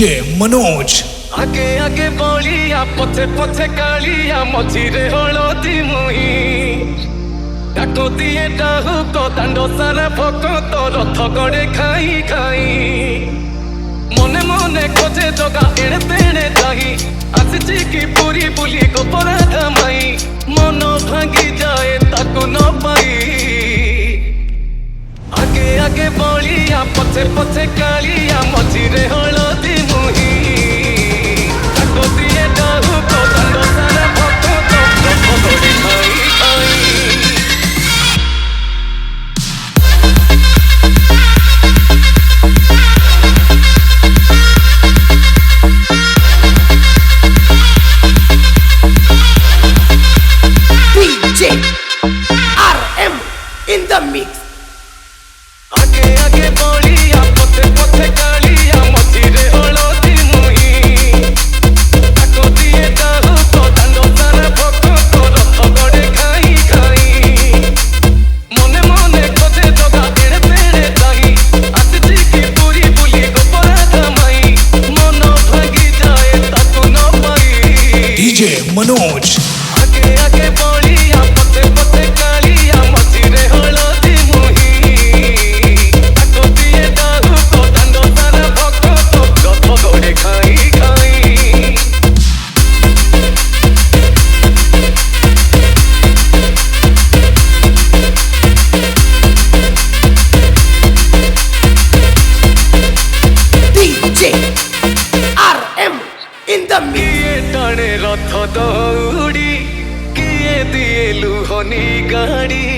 DJ Manoj आगे आगे बलिया पछे पछे कालिया मझिरे हलदी मुही डाको दिए डाहु को दांडो सारा भोक तो रथ गड़े खाई खाई मने मने खोजे जगा एड़े तेड़े जाही आसिची की पूरी बुली गोपरा धमाई मन भांगी जाए ताकू न पाई आगे आगे बलिया पछे पछे कालिया मझिरे हलदी मुही डाको दिए डाहु को दांडो सारा भोक तो रथ गड़े खाई खाई RM in the mix. आगे आगे बलिया पछे पछे कालिया मझिरे हलदी मुही डाको दिए डाहु को दांडो सारा भोक तो रथ गड़े खाई खाई मने मने खोजे जगा एड़े तेड़े जाही आसिची की पूरी बुली गोपरा धमाई मन भांगी जाए ताकू न पाई DJ Manoj आगे आगे बलिया पछे पछे कालिया मझिरे हलदी मुही डाको दिए डाहु को दांडो सारा भोक तो रथ गड़े खाई खाई DJ RM in the mix. किए टाणे रथ दौड़ी किए दिए लुहनी गाड़ी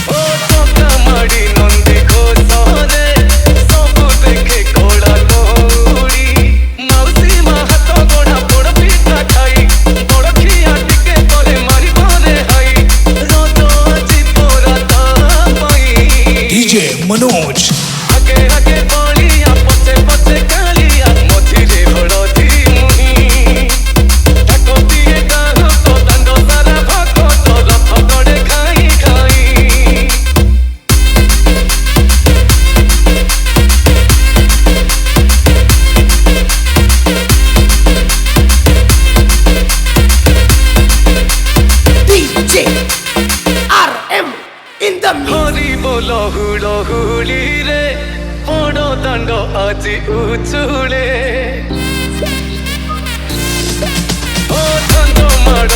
ओ टका माड़ी नंदी घोषरे सबु देखे घोड़ा दौड़ी माउसी मा हाथ गोड़ा पोड़ पिठा खाई बड़ खिया टिके तले मारी बरे हाई रथ आजी तोरा पाई DJ Manoj आगे आगे बलिया पछे पछे कालिया मझिरे हलदी मुही डाको दिए डाहु को दांडो सारा भोक तो रथ गड़े खाई खाई DJ RM in the mix. Hari बोल हुड़ हुड़ी रे बड़ दांड आजी उचुले ओ दांड माड़